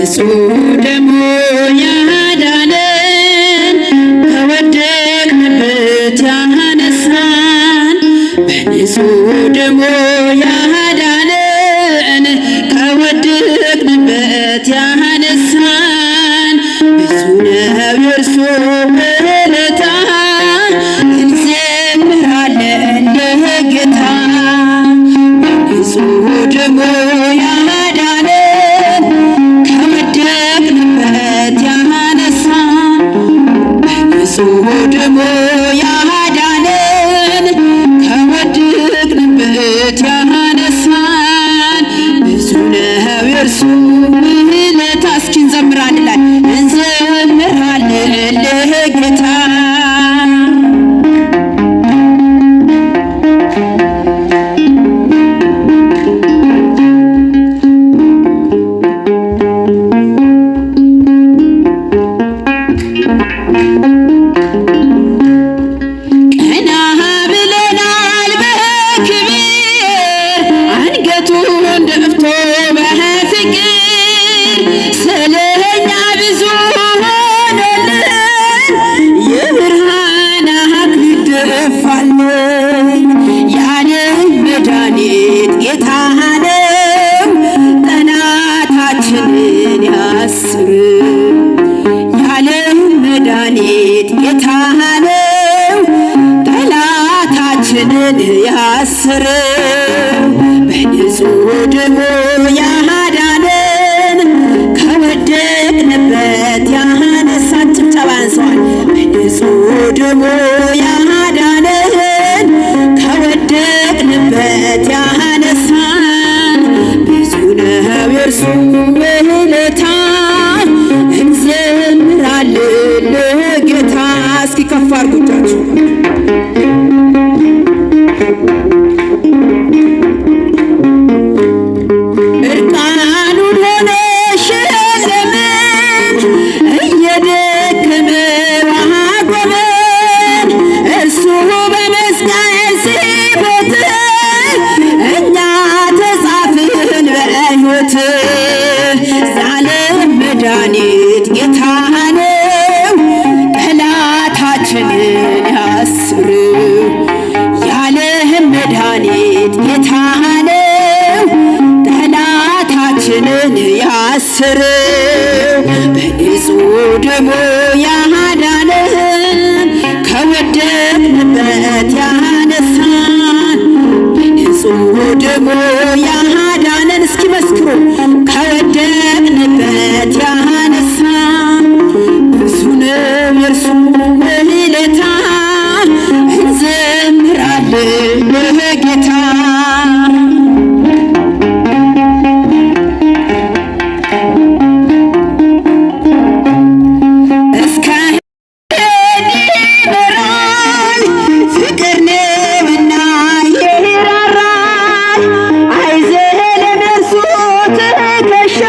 በንጹሕ ደሙ ያዳነን ከወደቅንበት ያነሳን በንጹሕ ደሙ ያዳነን ከወደቅንበት ያነሳን ብዙ ነው የእርሱ ውለታ እንዘምራለን ለጌታ በንጹሕ ደሙ ያዳነን ከወደቅንበት ያነሳን በንጹሕ ደሙ ያዳነን ከወደቅንበት ያነሳን ብዙ ነው የእርሱ ውለታ። እስኪ እንዘምራለን ለጌታ ቀና ብለናል በክብር አንገቱን ደፍቶ በፍቅር ስለኛ ብዙ ሆነልን የብርሃን አክሊል ደፋልን የዓለም መድኃኒት ጌታ ነው ጠላታችንን ያስር የዓለም መድኃኒት ጌታ ነው ጠላታችንን ያስር በንጹሕ ደሙ ያዳነን ከወደቅንበት ያነሳን ጭብጨባ ያንሰዋል። በንጹሕ ደሙ ያዳነን ከወደቅንበት ያነሳን ብዙ ነው የእርሱ ውለታ እንዘምራለን ለጌታ። እስኪ ከፍ አድርጉ እጃችሁ እርቃኑን ሆነ ሸለመን እየደከመ ባጎበን እርሱ በመስቀል ሲሞት እኛ ተጻፍን በሕይወት የዓለም መድኃኒት ጌታ ነው ጠላታችንን ያስር የዓለም መድኃኒት ጌታ ነው ጠላታችንን ያስር በንጹሕ ደሙ ያዳነን ከወደቅንበት ያነሳን በንጹሕ ደሙ ያዳነን እስኪ መስክሩ ከወደቅንበት ያነሳን ብዙ ነው የእርሱ ውለታ እንዘምራለን ለጌታ እስከ ሄድ ይመራል ፍቅር ነውና ይራራል አይዘልም እርሱ ትከሻ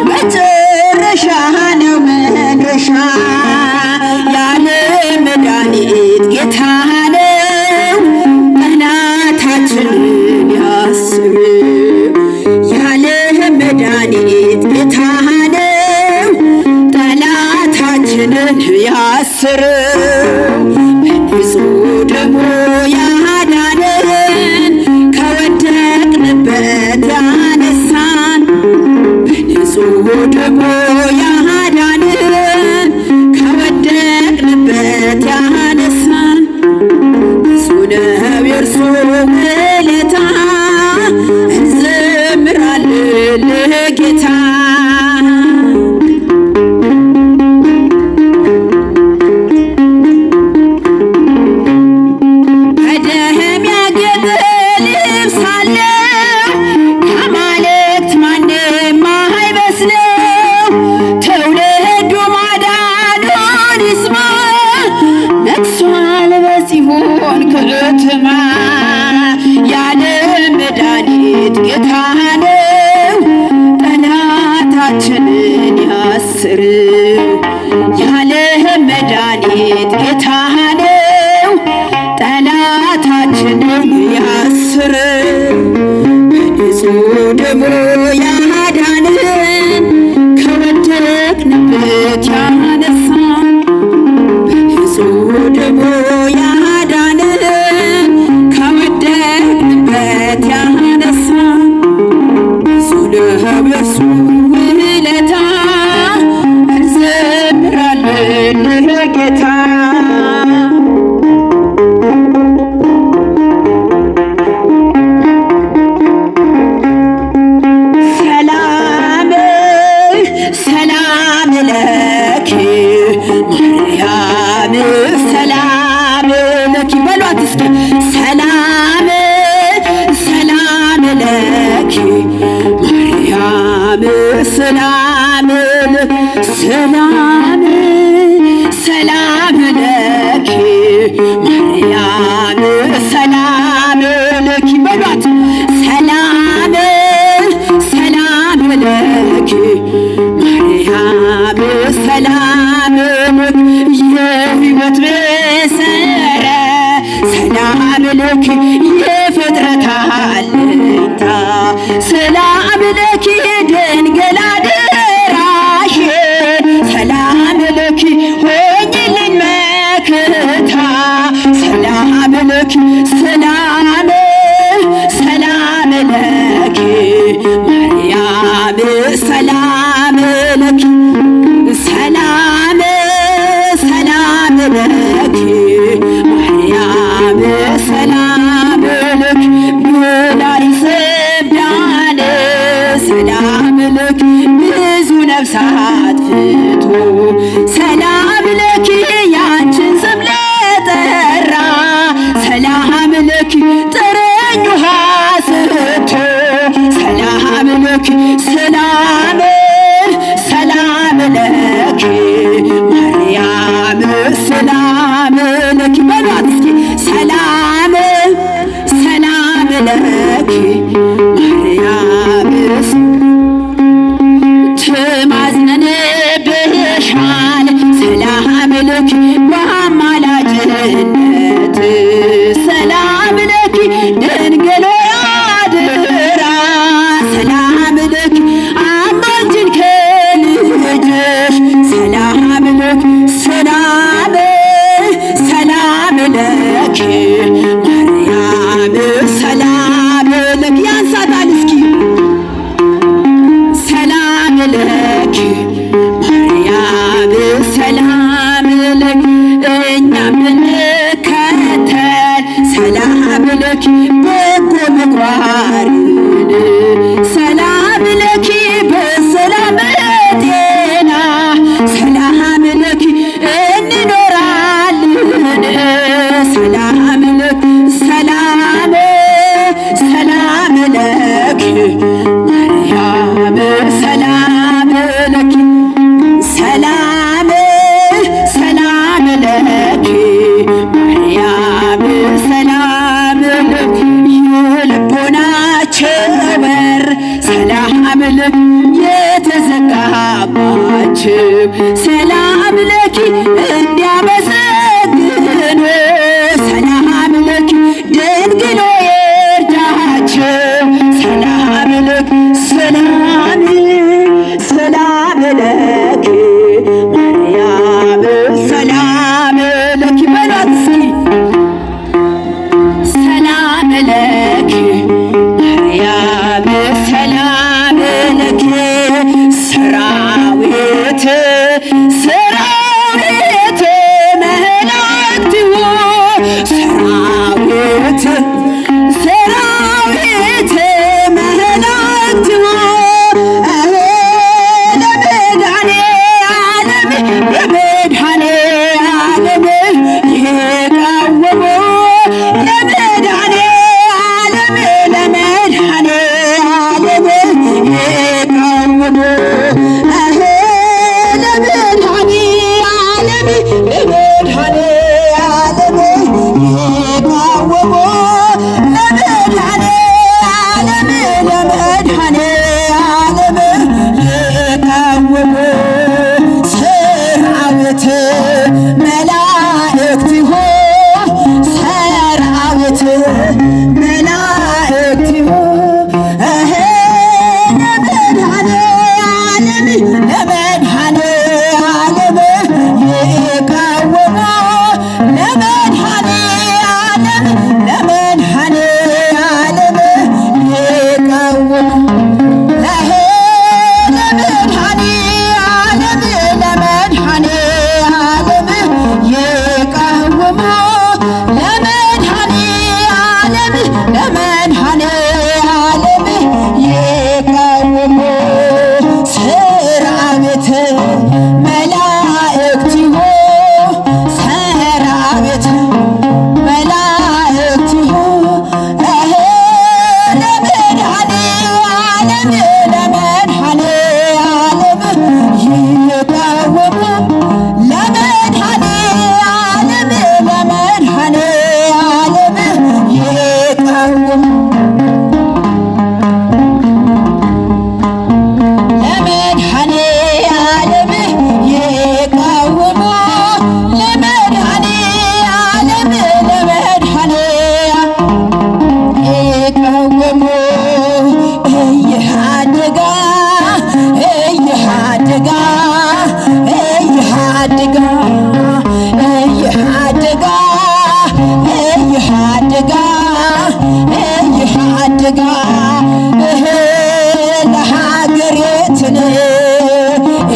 መጨረሻ ነው መድረሻ የዓለም መድኃኒት ጌታ ነው ጠላታችንን ያስር የዓለም መድኃኒት ጌታ ነው ጠላታችንን ያስር በንጹሕ ደሙ ያዳነን ከወደቅንበት ያነሳን በንጹሕ ደሙ ያዳነን ከወደቅንበት ያነሳን ብዙ ነው የእርሱ ውለታ እንዘምራለን ለጌታ በደም ያጌጠ ልብስ አለው ከአማልክት ማንም አይመስለው ትውልዱ ማዳኑን ይስማ ነግሷል በጽዮን ከተማ የዓለም መድኃኒት ጌታ ነው ጠላት በሱ ውለታ እንዘምራለን ለጌታ። ሰላም ሰላም ለኪ ማርያም ሰላም ለኪ በሏት እስኪ ሰላም ሰላም ለኪ ማርያም ሰላም ሰላም ሰላም ለኪ ማርያም ሰላም ለኪ በሏት ሰላም ሰላም ለኪ ማርያም ሰላም ለኪ የሕይወት መሰረት ሰላም ለኪ የፍጥረት አለኝታ ሰላም ለኪ ድንግል አደራሽ ሰላም ለኪ ሆኝልኝ መከታ ሰላም ለኪ ሰላም ሰላም ለኪ ማርያም ሰላም ለኪ ሰላም ሰላም ለኪ ማርያም ሰላም ለኪ በላይ ሰብዳነ ሰላም ለኪ ብዙ ነፍሳት ፍቱ ሰላም ለኪ ያንቺን ስም ለጠራ ሰላም ለኪ ጥረኝ ውሃ ስቶ ሰላም ለኪ ሰላም ሰላም ለኪ ማርያም ሰላም ለኪ በሏት እስኪ ሰላም ሰላም ለኪ ማርያም ትማዝነንብሻል ሰላም ለኪ በአማላጅነት ሰላም ለኪ ድንግል አደራ ሰላም ለኪ አማልጅን ከልጅሽ ሰላም ለኪ ሰላም ሰላም ለኪ ማርያም ሰላም ለኪ ያንሳታል እስኪ ሰላም ለኪ ማርያም ሰላም ለኪ እኛም እንከተል ሰላም ለኪ በጎ ምግባርን ሰላም ለኪ በሰላም ጤና ሰላም ለኪ እንኖራለን ሰላም ለኪ ሰላም ሰላም ለኪ ማርያም ሰላም ለኪ ሰላም ሰላም ለኪ ማርያም ሰላም ለኪ የልቦናቸው በር ሰላም ለኪ የተዘጋባቸው ሰላም ለኪ እንዲያመሰግኑ ሰላም ለኪ ድንግል ይርዳቸው ሰላም ለኪ ሰላም ሰላም ለኪ ማርያም ሰላም ለኪ በሏት እስኪ ሰላም ለኪ ማርያም ሰላም ለኪ ሰራዊት ሰራዊት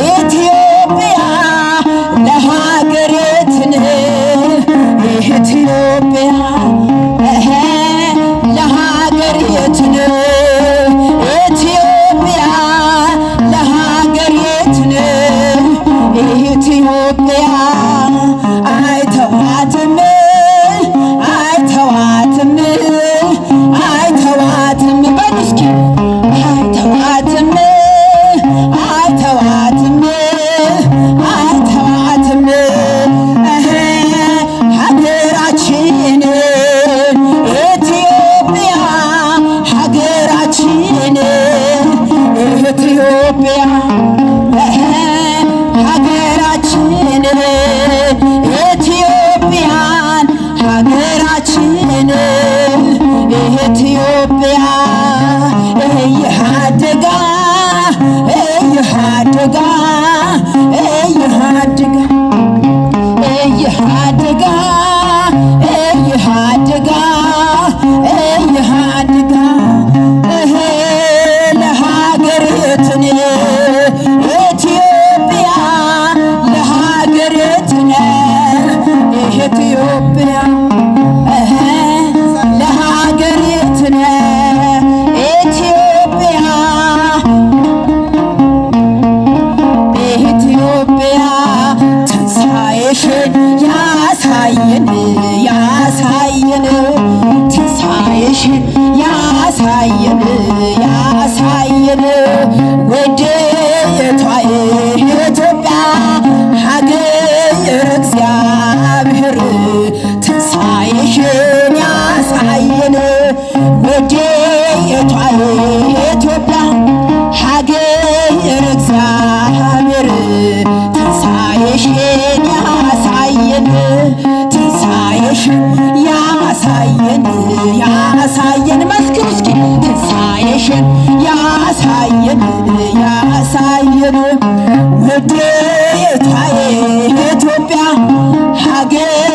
ኢትዮጵያ ለሀገሬትን ኢትዮጵያ ለሀገሬትን ኢትዮጵያ ለሀገሬትን ኢትዮጵያ አይተዋትም አይተዋትም አይተዋትም በሉስኪ አይተዋትም አይተዋትም አይተዋትም ሀገራችንን ኢትዮጵያ ሀገራችንን ኢትዮጵያ ሀገራችንን ኢትዮጵያን ሀገራችንን ኢትዮጵያ እየሃደጋ እየሃደጋ እየሃደጋ እየሃደጋ እየሃደጋ እየሃደጋ ለሀገሬትን ኢትዮጵያ ለሀገሬትን ኢትዮጵያ ለሀገሬትን ኢትዮጵያ ኢትዮጵያ ትንሣኤሽን ያሳየን ያሳየን ትንሣኤሽን ያሳየን ያሳየን ወዴቷ ኢትዮጵያ ሀገረ እግዚአብሔር ትንሣኤሽን ያሳየን ወዴቷ ኢትዮጵያ ሀገረ እግዚአብሔር ትንሣኤሽን ያሳየን ትንሣኤሽን ያሳየን ያሳየን መስክሩ እስኪ ትንሣኤሽን ያሳየን ያሳየን ወዴቷ ኢትዮጵያ ሀገረ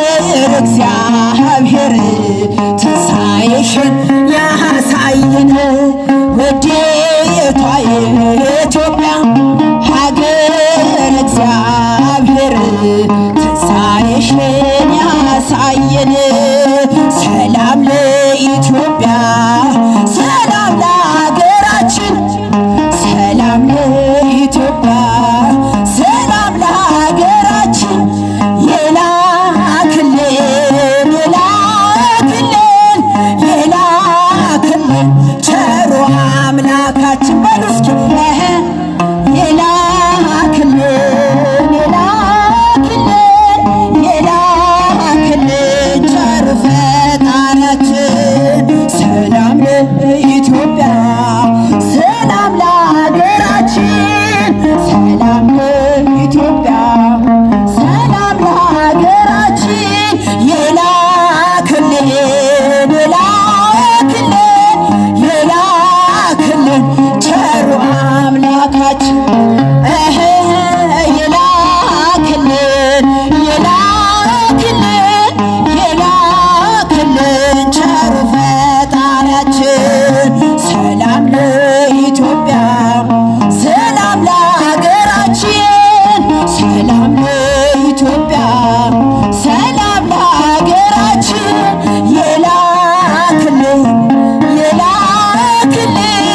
እግዚአብሔር ትንሣኤሽን ያሳየን ወዴቷ ኢትዮጵያ ሀገረ እግዚአብሔር ትንሣኤሽን ያሳየን ሰላም ለኢትዮጵያ ሰላም ለሀገራችን ሰላም ለኢትዮጵያ ሰላም ለሀገራችን የላክልን የላክልን የላክልን ቸሩ አምላካችን በሉ እስኪ የላክልን የላክልን የላክልን ቸሩ ፈጣሪያችን ሰላም ለኢትዮጵያ ሰላም ለሀገራችን ሰላም ለኢትዮጵያ ሰላም ለሀገራችን የላክልን የላክልን የላክልን ቸሩ አምላካችን የላክልን የላክልን የላክልን ቸሩ ፈጣሪያችን ሰላም ለኢትዮጵያ ሰላም ለሀገራችን ሰላም ለኢትዮጵያ ሰላም ለሀገራችን የላክልን የላክልን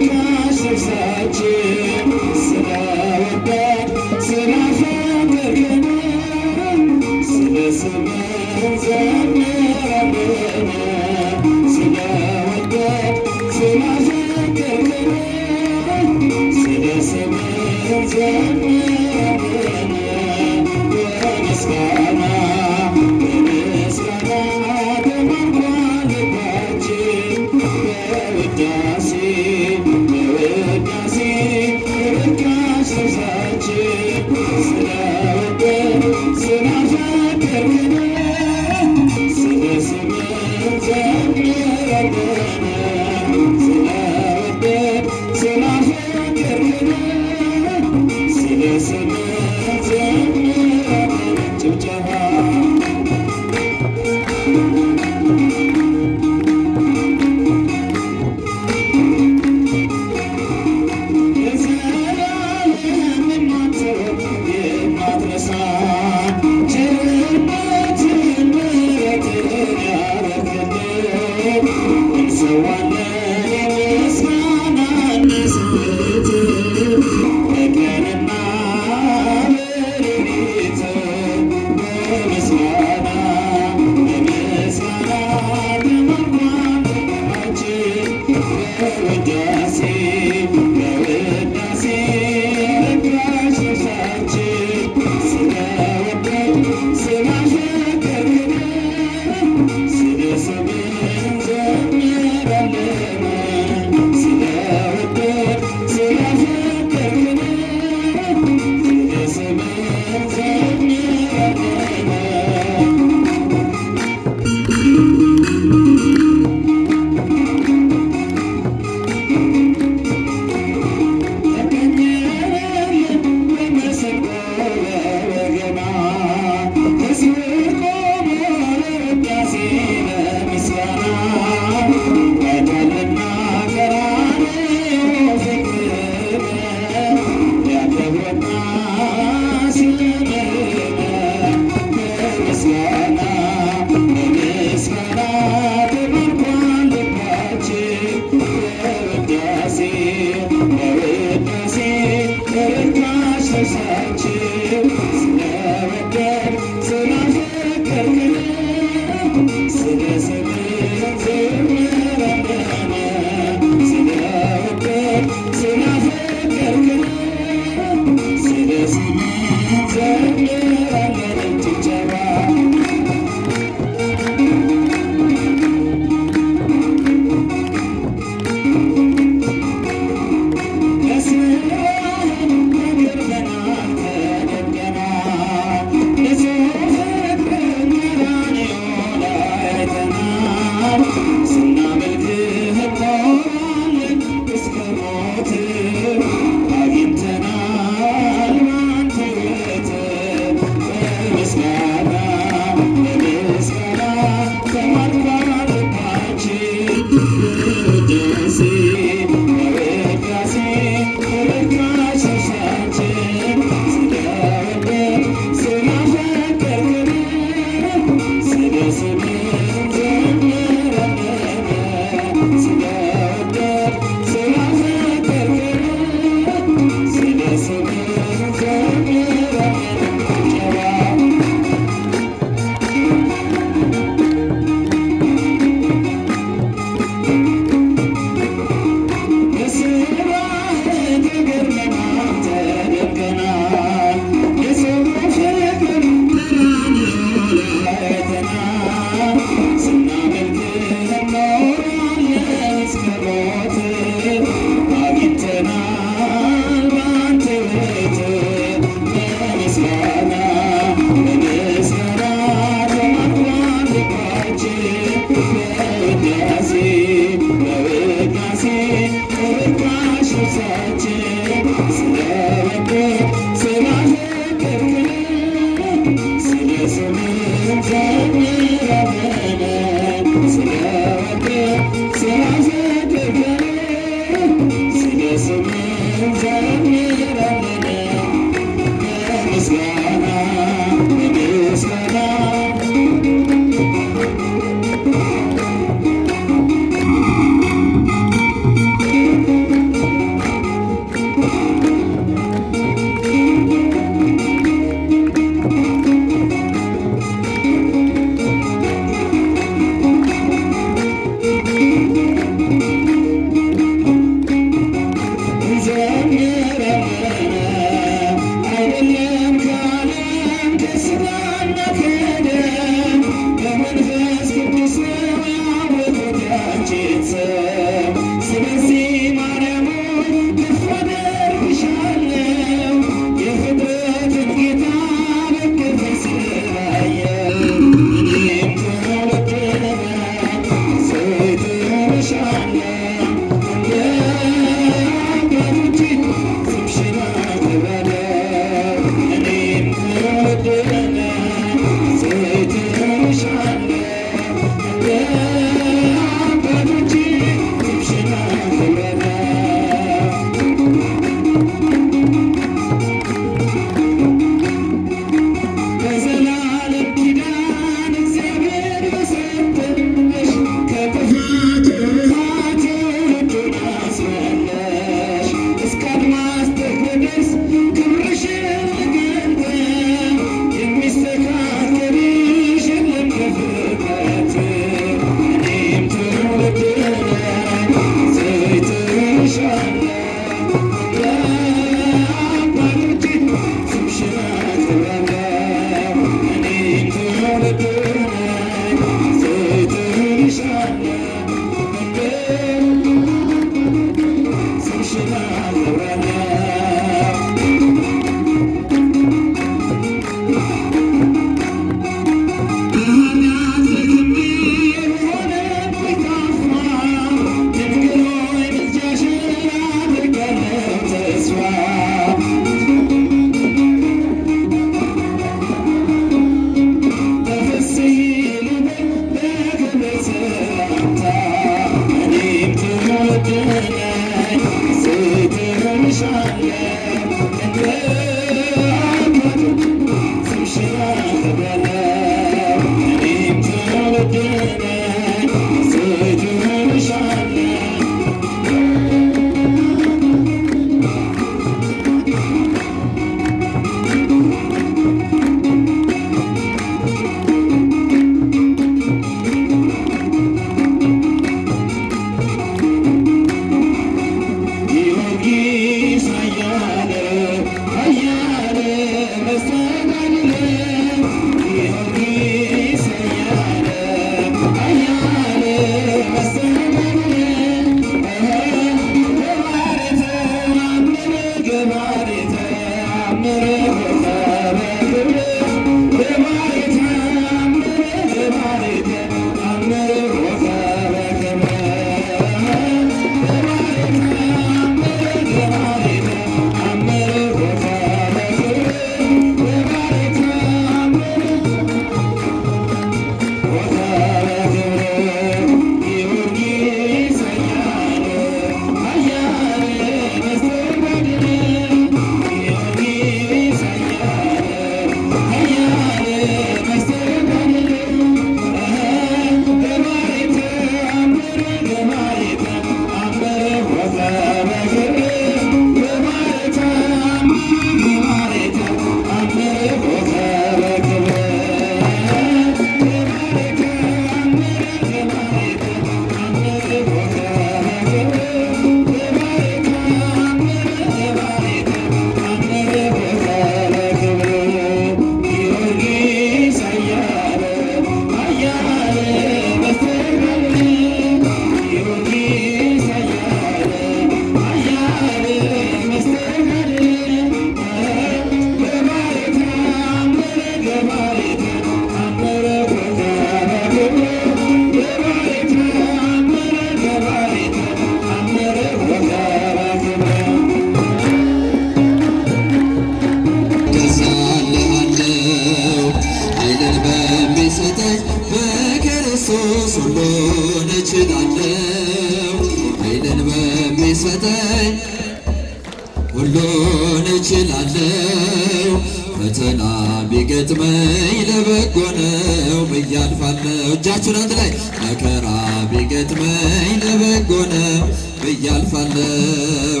ቢገጥመኝ ለበጎ ነው ብዬ አልፋለሁ። እጃችሁን አንድ ላይ መከራ ቢገጥመኝ ለበጎ ነው ብዬ አልፋለሁ።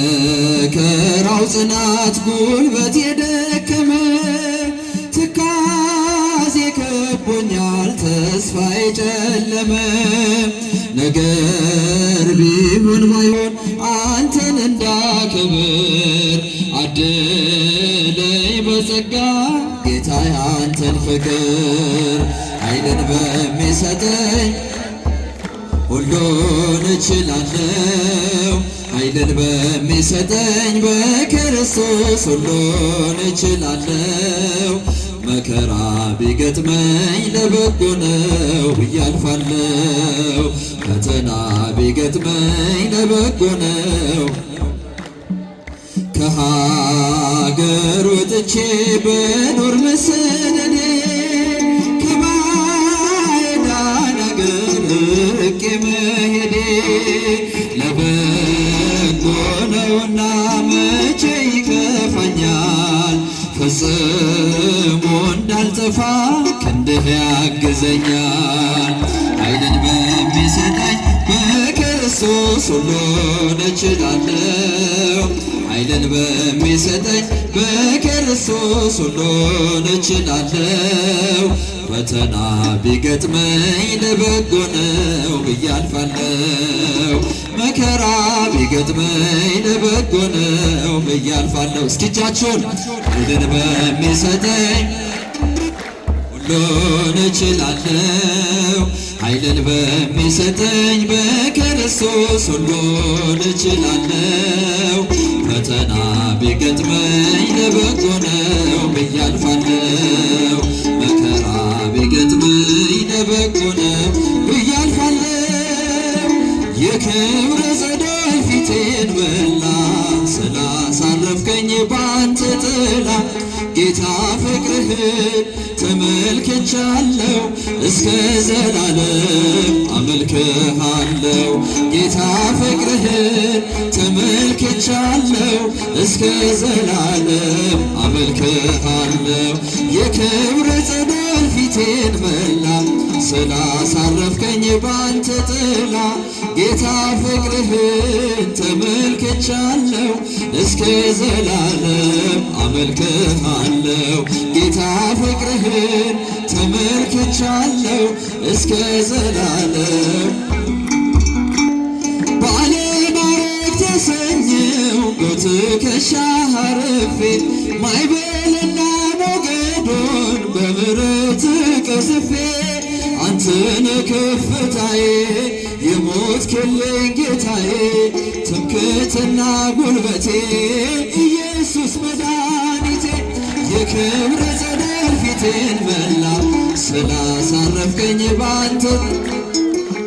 በመከራው ጽናት ጉልበት የደከመ ትካዜ ከቦኛል ተስፋ የጨለመ ነገር ቢሆን ባይሆን አንተን እንዳከብር አድለኝ በጸጋ ጌታ አንተን ፍቅር ኃይልን በሚሰጠኝ ሁሉን እችላለሁ። ኃይልን በሚሰጠኝ በክርስቶስ ሁሉን እችላለሁ። መከራ ቢገጥመኝ ለበጎ ነው ብዬ አልፋለሁ። ፈተና ቢገጥመኝ ለበጎ ነው። ከሀገር ወጥቼ በኖር መሰደዴ ከባዕድ አገር ርቄ መሄዴ ለበጎ ነውና መቼ ይከፋኛል። ፈጽሞ እንዳልጠፋ ክንድህ ያግዘኛል። ኃይልን በሚሰጠኝ በክርስቶስ ሁሉን እችላለሁ። ኃይልን በሚሰጠኝ በክርስቶስ ሁሉን እችላለሁ። ፈተና ቢገጥመኝ ለበጎ ነው ብዬ አልፋለሁ። መከራ ቢገጥመኝ ለበጎ ነው ብዬ አልፋለሁ። እስኪ እጃችሁን ኃይልን በሚሰጠኝ ሁሉን እችላለሁ። ኃይልን በሚሰጠኝ በክርስቶስ ሁሉን እችላለሁ። ፈተና ቢገጥመኝ ለበጎ ነው ብዬ አልፋለሁ። መከራ ቢገጥመኝ ለበጎ ነው ብዬ አልፋለሁ። የክብረ ጸዳል ፊቴን በላ ስላሳረፍከኝ ባንተ ጥላ ጌታ ፍቅርህን ተመልክቻለሁ እስከ ዘላለም አመልክሃለሁ። ጌታ ፍቅርህን ተመልክቻለሁ እስከ ዘላለም አመልክሃለሁ። የክብረ ጸዳል ፊቴን መላ ስላሳረፍከኝ ባንተ ጥላ ጌታ ፍቅርህን ተመልክቻለሁ እስከ ዘላለም አመልክሃለሁ። ጌታ ፍቅርህን ተመልክቻለሁ እስከ ዘላለም ባለማረግ ተሰኘው በትከሻህ አርፌ ማዕበልና ሞገዱን በምሕረትህ ቀዝፌ አንተነ ከፍታዬ የሞትክልኝ ጌታዬ ትምክህትና ጉልበቴ ኢየሱስ መድኃኒቴ የክብረ ጸዳል ፊቴን መላ ስላሳረፍከኝ ባንተ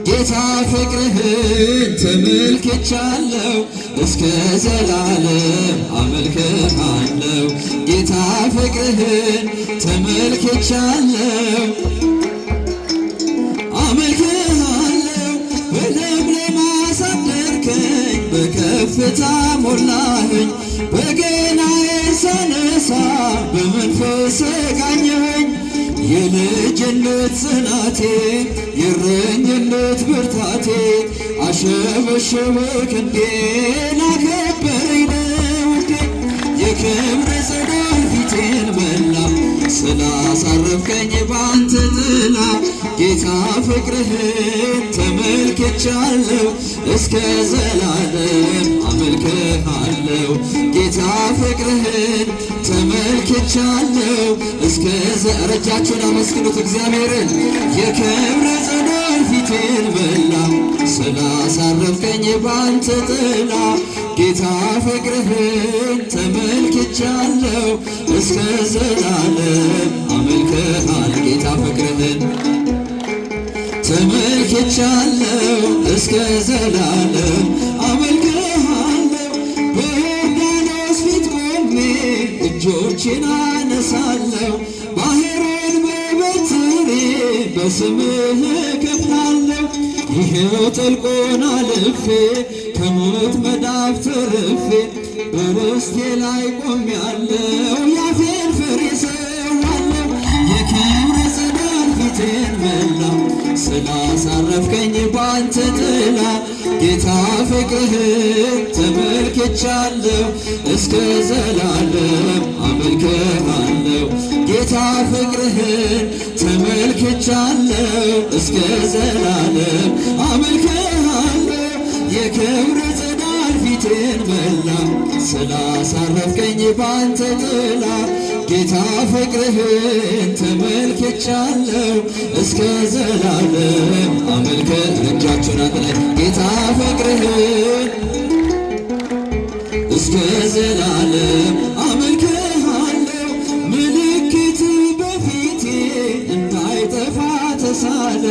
ጌታ ፍቅርህን ተመልክቻለሁ እስከ ዘላለም አመልክሃለሁ። ጌታ ፍቅርህን ተመልክቻለሁ አመልክሃለሁ። በለምለም አሳደርከኝ በከፍታ ሞላኸኝ በገናዬን ሳነሳ በመንፈስ ቃኘኸኝ። የልጅነት ጽናቴ የእረኝነት ብርታቴ አሸበሸበ ክንዴ ላከበረኝ ለውዴ የክብረ ጸዳል ፊቴን መላ ስላሳረፍከኝ ባንተ ጥላ ጌታ ፍቅርህን ተመልክቻለሁ እስከ ዘላለም አመልክሃለሁ። ጌታ ፍቅርህን ተመልክቻለሁ እስከ እጃችሁን አመስግኑት እግዚአብሔርን። የክብረ ጸዳል ፊቴን መላ ስላሳረፍከኝ ባንተ ጥላ ጌታ ፍቅርህን ተመልክቻለሁ እስከ ዘላለም አመልክሃለሁ። ጌታ ፍቅርህን ተመልክቻለሁ እስከ ዘላለም አመልክሃለሁ። በዮርዳኖስ ፊት ቆሜ እጆቼን አነሳለሁ ባሕሩን በበትሬ በስምህ እከፍላለሁ። ይሄው ጥልቁን አልፌ ከሞት መዳፍ ተርፌ በርስቴ ላይ ቆሜያለሁ። ያፌን ፍሬ ባንተ ጥላ ጌታ ፍቅርህን ተመልክቻለሁ እስከ ዘላለም አመልክሃለሁ ጌታ ፍቅርህን ተመልክቻለሁ እስከ ዘላለም አመልክሃለሁ የክብር ጸዳል ፊቴን መላ ስላሳረፍከኝ ባንተ ጥላ ጌታ ፍቅርህን ተመልክቻለሁ እስከ ዘላለም አመልከ እጃችሁን አንድ ላይ ጌታ ፍቅርህን እስከ ዘላለም አመልክሃለሁ ምልክት በፊቴ እንዳይጠፋ ተሳለ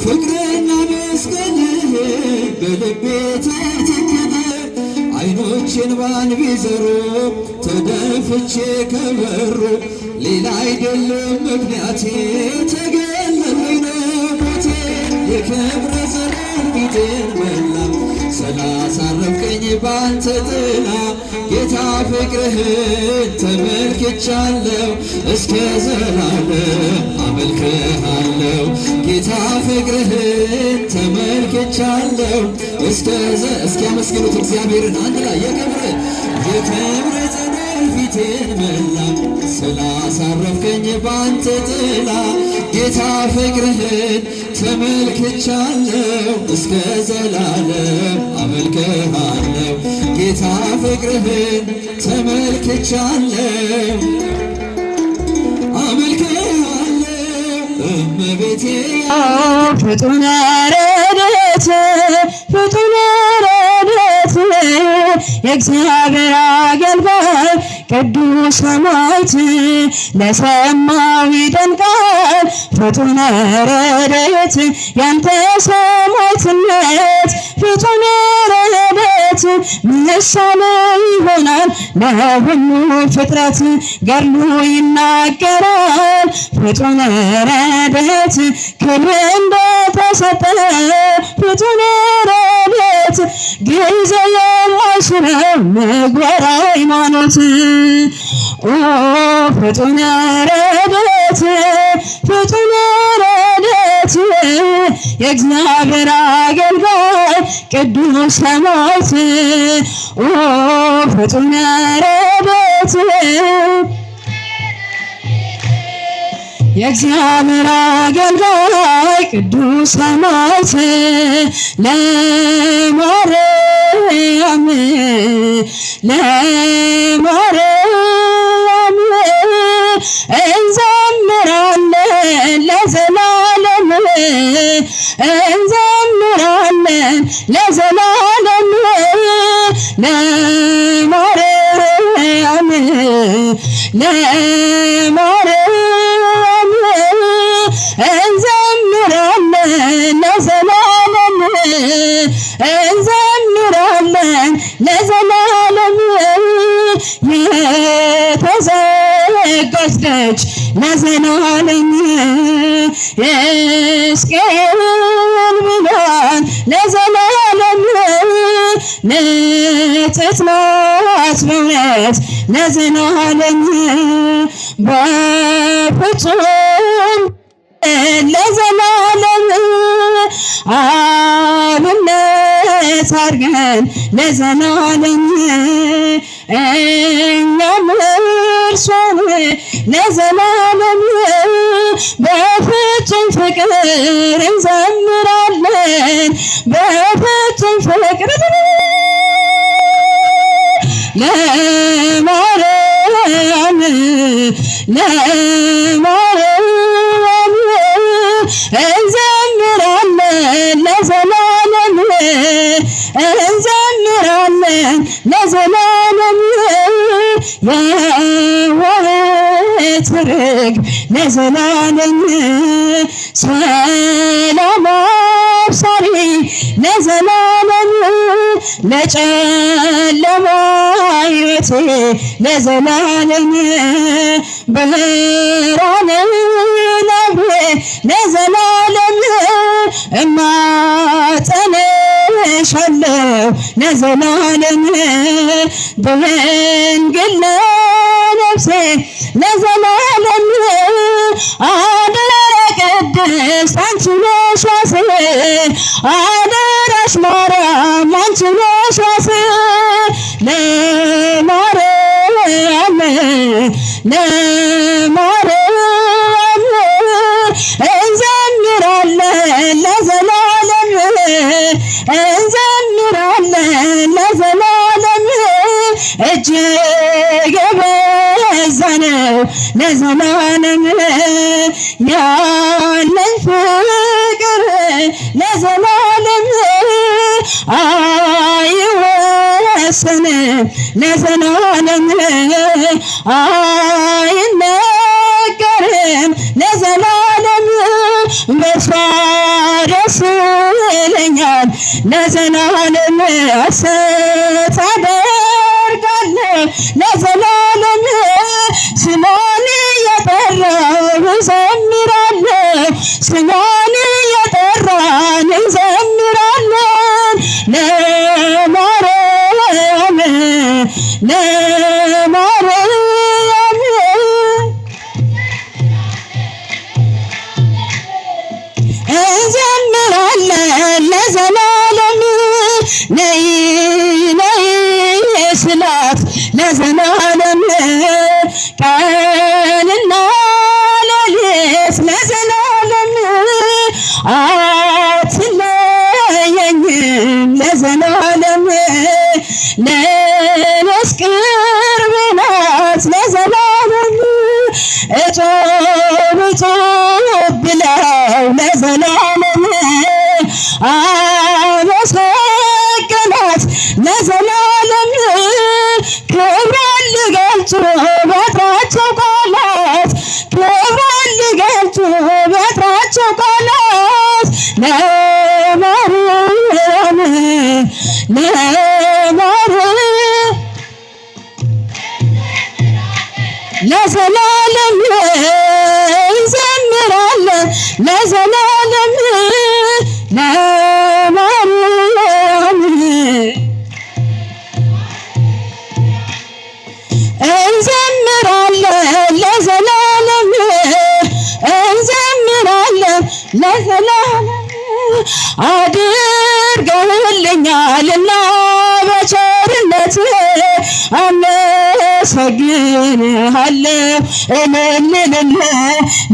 ፍቅርና መስቀልህ በልቤ ተተከለ አይኖችን ባን ቢዘሩ ተደፍቼ ከበሩ ሌላ አይደለም ምክንያቴ ተገለለኝ ሞቴ የክብረ ዘመን ፊቴን መላ ስላሳረፍከኝ ባንተ ጥላ ጌታ ፍቅርህን ተመልክቻለሁ እስከ ዘላለም አመልክሃለሁ ጌታ ፍቅርህን ተመልክቻለሁ እስኪ አመስግኑት እግዚአብሔርን አንድ ላይ የክብር ጸዳል ፊቴን መላ ስላሳረፍከኝ ባንተ ጥላ ጌታ ፍቅርህን ተመልክቻለሁ እስከ ዘላለም አመልክሃለሁ ጌታ ፍቅርህን ተመልክቻለሁ አመልክሃለሁ እመቤቴ ፍጡነ ረድኤት ፍጡነ ረድኤት የእግዚአብሔር አገልጋይ ቅዱስ ሰማዕት ለሰማው ይደንቃል ፍጡነ ረድኤት ያንተ ሰማዕትነት ፍጡነ ረድኤት ምሳሌ ይሆናል ለሁሉ ፍጥረት ገድሉ ይናገራል ፍጡነ ረድኤት ክብር እንደተሰጠ ፍጡነ ረድኤት ጊዜ የማይሽረው ምግባረ ሃይማኖት ፍጡነ ረድኤት ፍጡነ ረድኤት የእግዚአብሔር አገልጋይ ቅዱስ ሰማዕት ፍጡነ ረድኤት የእግዚአብሔር አገልጋይ ቅዱስ ሰማዕት ለማርያም እንዘምራለን ለዘላለም እንዘምራለን ለዘላለም ለማርያም እንዘምራለን ለዘላለም እንዘምራለን ለዘላለም የተዘጋች ደጅ ለዘላለም ሕዝቅኤል ብሏል ለዘላለም ንጽሕት ናት በእውነት ለዘላለም በፍጹም ለዘላለም አብነት አድርገን ለዘላለም እኛም እርሷን ለዘላለም በፍጹም ፍቅር እንዘምራለን በፍጹም ፍቅር ለማርያም እንዘምራለን ለዘላለም እንዘምራለን ለዘላለም የሕይወት ርግብ ለዘላለም ሰላም አብሳሪ ለዘላለም ለጨለማ ሕይወቴ ለዘላለም ብርሃን ነብሬ ለዘላለም እማጸንሻለሁ ለዘላለም ድንግል ነፍሴ ለዘላለም አድረ ቅድስት አንቺ ነሽ ዋሴ አደራሽ ማርያም አንቺ ነሽ ዋሴ ለማርያም ለማርያም እንዘምራለን ለዘላለም እንዘምራለን ለዘላለም እጅግ የበዛ ነው ለዘላለም ያለን ፍቅር ለዘላለም አይወሰንም ለዘላለም አይነገርም ለዘላለም በእሷ ደስ ይለኛል ለዘላለም ሐሴት አደርጋለሁ ለዘላለም ስሟን እየጠራን እንዘምራለን ስሟን እየጠራን እንዘምራለን ለማርያም ለማርያም እንዘምራለን ለዘላለም ነይ ነይ ስላት ለዘላለም ቀንና ሌሊት ለዘላለም አትለየኝም ለዘላለም ለነስ ቅርብ ናት ለዘላለም እጾም እጾም ብለው ለዘላለም አመሰገናት ለዘላለም ክብሯን ሊገልጹ በጥራቸው ቃላት ክብሯን ሊገልጹ በጥራቸው ቃላት ለማርያም ለማርያም ለዘላለም እንዘምራለን ለዘላለም ለማርያም እንዘምራለን ለዘላለም እንዘምራለን ለዘላለም አድርገውልኛልና በቸርነት አመሰግንሃለሁ እልል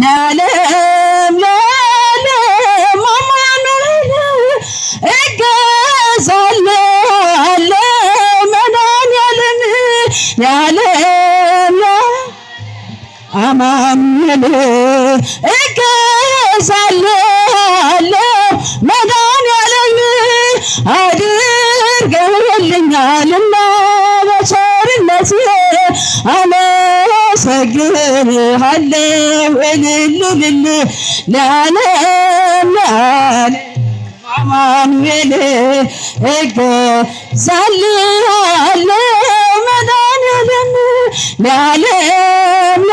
ለዓለም ለዓለም አማኑኤል እገዛለሁ መድኃኒዓለም ለዓለም አማኑኤል እገዛለሁ መድኃኒዓለም አድርገውልኛልና በቸርነት አመሰግንሃለሁ እልል ለዓለም ለዓለም አማኑኤል እገዛለሁ መድኃኒዓለም ለዓለም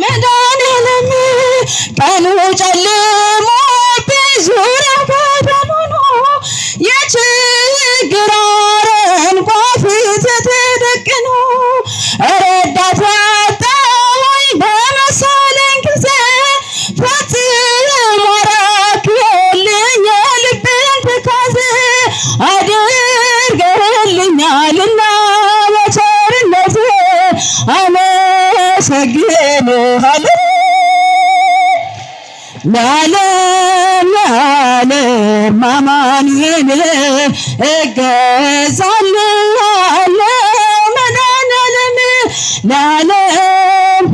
መድኃኒዓለም ቀኑ ጨልሞብኝ ዙሪያው ገደል ሆኖ የችግር አረንቋ ፊት ተደቅኖ ረዳት አጣሁኝ በመሰለኝ ጊዜ ፈጽሞ አራክልኝ የልቤን ትካዜ አድርገህልኛልና በቸርነት አመሰግንሃለሁ ለዓለም ለዓለም አማኑኤል እገዛለሁ መድኃኒዓለም ለዓለም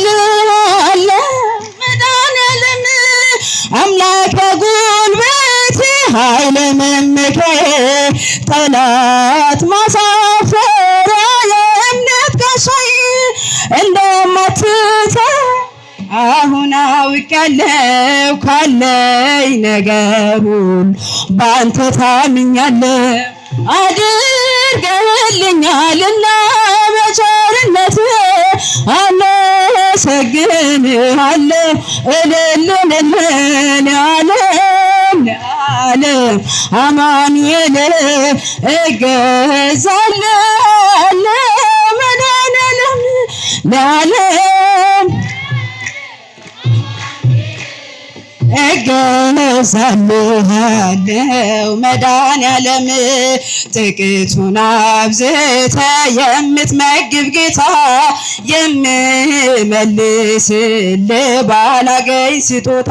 እገዛለሁ መድኃኒዓለም አምላክ በጉልበቴ ኃይል መመኪያዬ ጠላት ማሳፈሪያ የእምነት ጋሻዬ እንደማትተው አሁን አውቄያለሁ ካለኝ ነገር ሁሉ በአንተ ታምኛለሁ አድርገህልኛልና በቸርነት አመሰግንሃለሁ እልል ለዓለም ለዓለም አማኑኤል እገዛልሃለሁ መድኃኔዓለም ለዓለም እገዛልሃለሁ መድኃኔዓለም ጥቂቱን አብዝተ የምትመግብ ጌታ የምመልስልህ ባላገኝ ስጦታ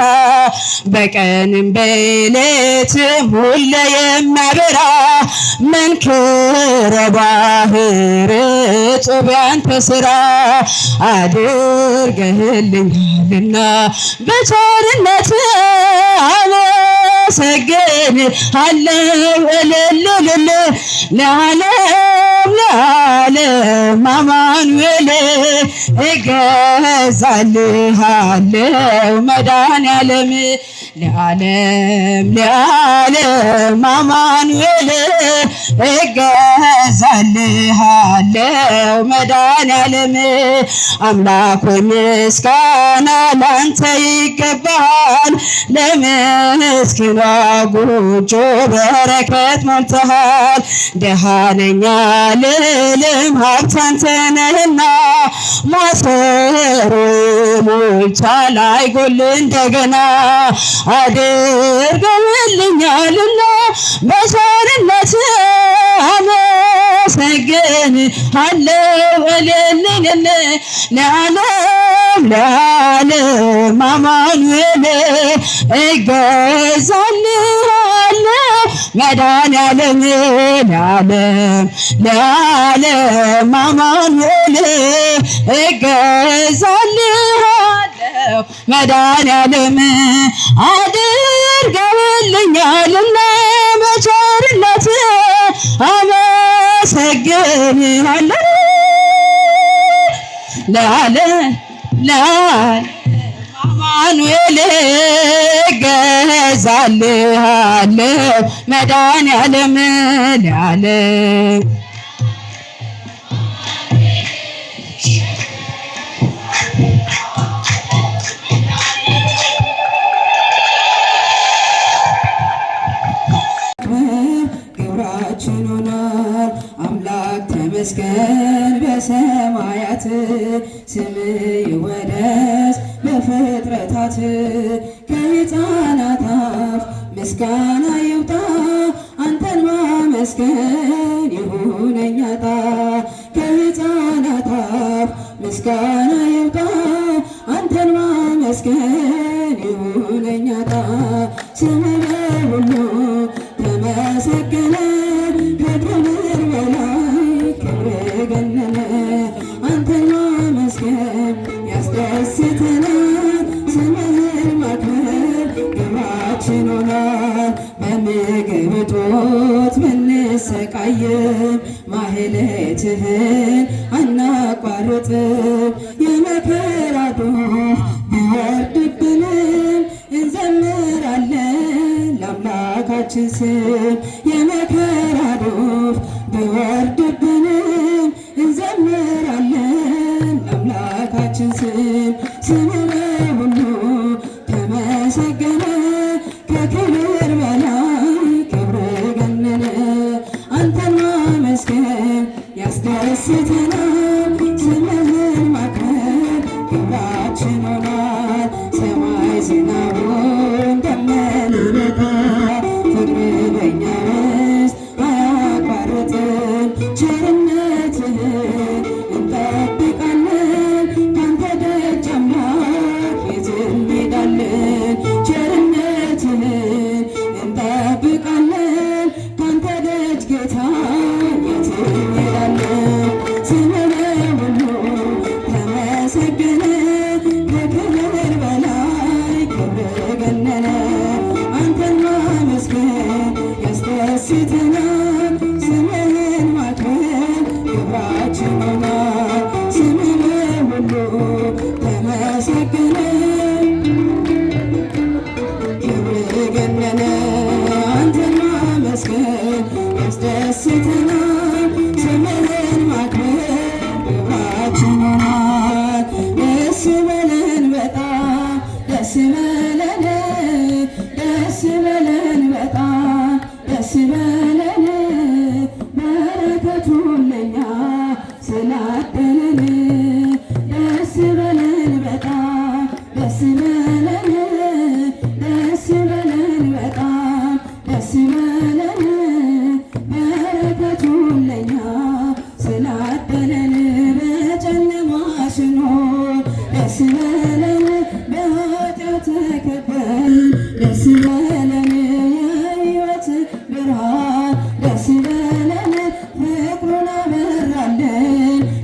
በቀንም በሌሊትም ሁሌ የሚያበራ መንክረ ባሕር እጹብ ያንተ ሥራ አድርገህልኛልና በቸርነት አመሰግንሃለሁ እልል ለዓለም ለዓለም አማኑኤል እገዛልሃለሁ መድኃኔዓለም ለዓለም ለዓለም አማኑኤል እገዛልሃለሁ መድኃኔዓለም አምላክ ሆይ ምስጋና ላንተ ይገባሃል ለምስኪኗ ጎጆ በረከት ሞልተሃል ደሃ ነኝ አልልም ሀብት አንተ ነህና ማሰሮዬ ሞልቷል አይጎል እንደገና አድርገህልኛልና በቸርነትህ አመሰግንሃለሁ እልል ለዓለም ለዓለም አማኑኤል እገዛልሃለሁ መድኃኔዓለም ለዓለም ለዓለም አማኑኤል እገዛልሃለሁ መድኃኔዓለም አድርገህልኛልና በቸርነትህ አመሰግንሃለሁ ለዓለም ለዓለም አማኑኤል እገዛልሃለሁ መድኃኔዓለም ለዓለም ተመስገን በሰማያት ስምህ ይወደስ በፍጥረታት ከሕፃናት አፍ ምስጋና ይውጣ አንተን ማመስገን ይሁነኝ ዕጣ ከሕፃናት አፍ ምስጋና ይውጣ አንተን ማመስገን ይሁነኝ ዕጣ ስምህ ሁሉ ተመሰገነ ከክብር በላይ ገነነ አንተን ማመስገን ያስደስተናል ስምህን ማክበር ግባችን ሆኗል በምግብ እጦት ብንሰቃይም ማህሌትህን አናቋርጥም የመከራ ዶፍ ቢወርድብንም እንዘምራለን ለአምላካችን ስም የመከራ ዶፍ ቢወርድብንም እንዘምራለን ለአምላካችን ስም ስምህ ሁሉ ተመሰገነ ከክብር በላይ ክብር ገነነ አንተን ማመስገን ያስደስተናል ስምህን ማክበር ግብራችን ሆኗል ሰማይ ዝናቡን ደመና ይመታል ፍቅርህ በእኛ ውስጥ አያቋርጥም ቸርነትህን እንጠብቃለን ካንተ ደጅ አምላክ የትም እንሄዳለን ቸርነትህን እንጠብቃለን ካንተ ደጅ ጌታ የትም እንሄዳለን ስምህ ሁሉ ተመሰገነ ከክብር በላይ ክብር ገነነ አንተን ማመስገን ያስደስተናል ስምህን ማክበር ግብራችን ሆኗል ስምህ ሁሉ ተመሰገነ ክብር ገነነ አንተን ማመስገን ያስደስተናል ስምህን ማክበር ግብራችን ሆኗል ደስ በለን በጣም ደስ በለን በጣም ደስ ይበለን በረከቱ ለኛ ስላደለን ደስ ይበለን በጣም ደስ ይበለን ደስ ይበለን በጣም ደስ ይበለን በረከቱ ለኛ ስላደለን በጨለማ ስንሆን ደስ ይበለን በኃጢአት ተከበን ደስ ይበለን የሕይወት ብርሃን ደስ ይበለን ፍቅሩን አበራለን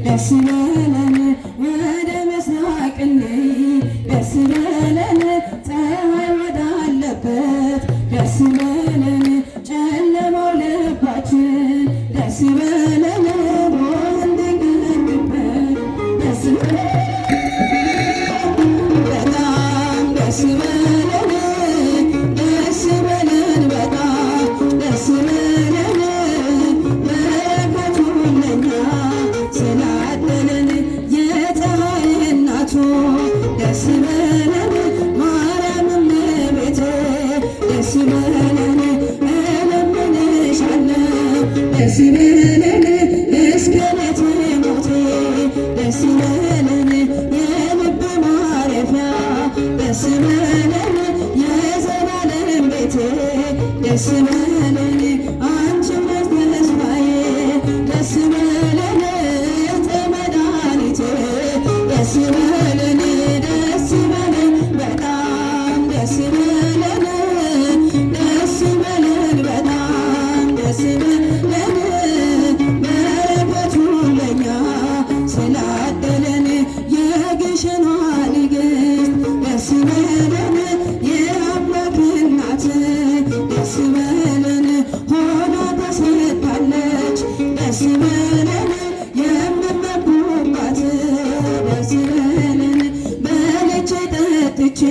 ደስ ይበለን ወደ ምስራቅ እንሂድ ደስ ይበለን ፀሐይ ወዳለበት ደስ ይበለን ጨለማው ልባችን ደስ ይበለን እንድንገድበት ደስ በጣም ደስ ይበለን ደስ ይበለን በጣም ደስ ይበለን በረከቱ ለኛ ስላደለን የፀሐይ እናቱ ደስ ይበለን ማርያም እመቤቴ ደስ ይበለን እለምንሻለሁ ደስ ይበለን እስከ ዕለተ ሞቴ ደስ ይበለን የልብ ማረፊያ ደስ ይበለን የዘላለም ቤቴ ደስ ይበለን አንቺ ነሽ ተስፋዬ ደስ ይበለን መድኃኒቴ ደስ ይበለን ደስ ይበለን በጣም ደስ ይበለን ደስ ይበለን በጣም ደስ ይበለን በረከቱ ለኛ ስላደለን የግሸኗ ንግሥት ደስ ይበለን የአምላክ እናት ደስ ይበለን ሆና ተሰጥታለች ደስ ይበለን የምመኩባት ደስ ይበለን በልቼ ጠጥቼ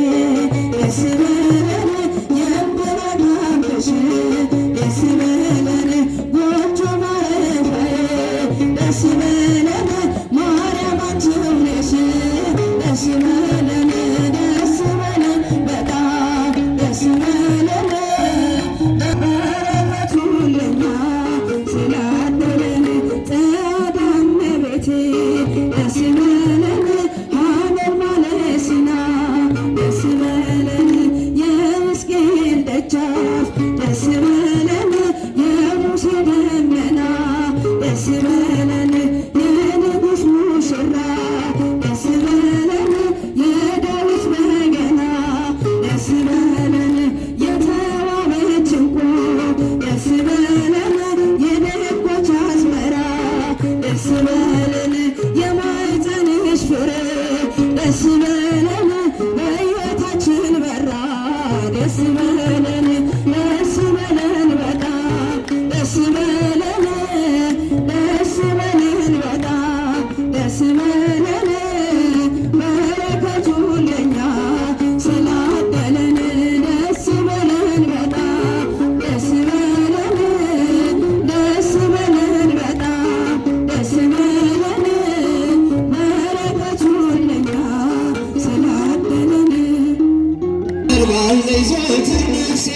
ደስ ይበለን የምረካብሽ ደስ ይበለን ጎጆ ማረፊያዬ ደስ ይበለን ማርያም አንቺው ነሽ ደስ ይበለን ደስ ይበለን በጣም ደስ ይበለን በረከቱ ለኛ ስላደለን ጸዳ እመቤቴ ደስ ይበለን ሀመር ማለት ሲና ደስ ይበለን የምስኪን ደጃፍ ደስ ይበለን የሙሴ ደመና ደስ ይበለን የንጉሥ ሙሽራ ደስ ይበለን የዳዊት በገና ደስ ይበለን የተዋበች ዕንቁ ደስ ይበለን የደጎች አዝመራ ደስ ይበለን የማኅፀንሽ ፍሬ ደስ ይበለን በሕይወታችን በራ ደስ ይበለን ደስ ይበለን በጣም ደስ ይበለን ደስ ይበለን በጣም ደስ ይበለን በረከቱ ለኛ ስላደለን ደስ ይበለን በጣም ደስ ይበለን ደስ ይበለን በጣም ደስ ይበለን በረከቱ ለኛ ስላደለን ባለች ዘወትር ነፍሴ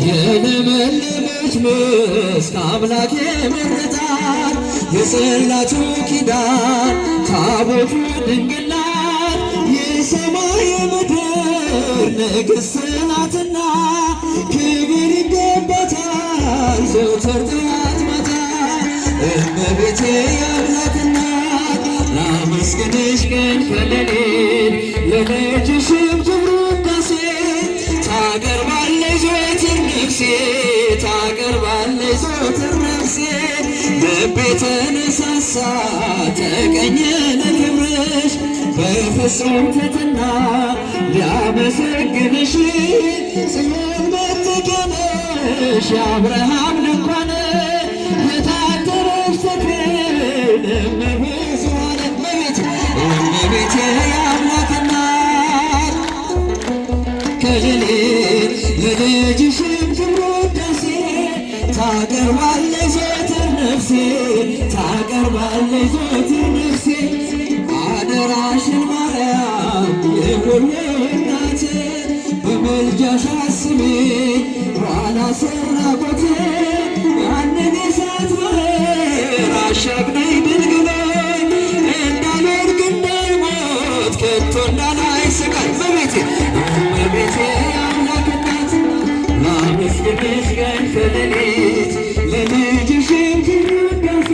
የለመለመች መስክ አምላክ የመረጣት የጽላቱ ኪዳን ታቦቱ ድንግል ናት የሰማይ ምድር ንግሥት ናትና ክብር ይገባታል ዘወትር ጠዋት ማታ እመቤቴ የአምላክ እናት ላመስግንሽ ቀን ከሌሊት ለልጅሽም ክብር ውዳሴ ታቀርባለች ዘወትር ነፍሴ ታቀርባለች ዘወትር ነፍሴ ልቤ ተነሳሳ ተቀኘ ለክብርሽ በፍጹም ትሕትና ሊያመሰግንሽ ጽዮን መጠጊያ ነሽ የአብርሃም ድንኳን የታጠረች ተክል እመብዙኃን እመቤቴ የአምላክ እናት ከሌሊት ለልጅሽም ክብር ውዳሴ ታቀርባለች ዘወትር ነፍሴ ታቀርባለች ዘወትር ነፍሴ አደራሽን ማርያም የሁሉ እናት በምልጃሽ አስቢኝ ኋላ ስራቆቴ ሌሊት ለልጅሽ ውዳሴ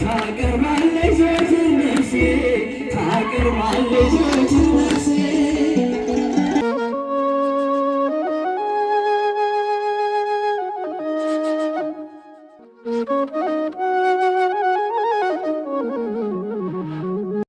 ታቀርባለች ዘወትር ነፍሴ ታቀርባለች ዘወትር ነፍሴ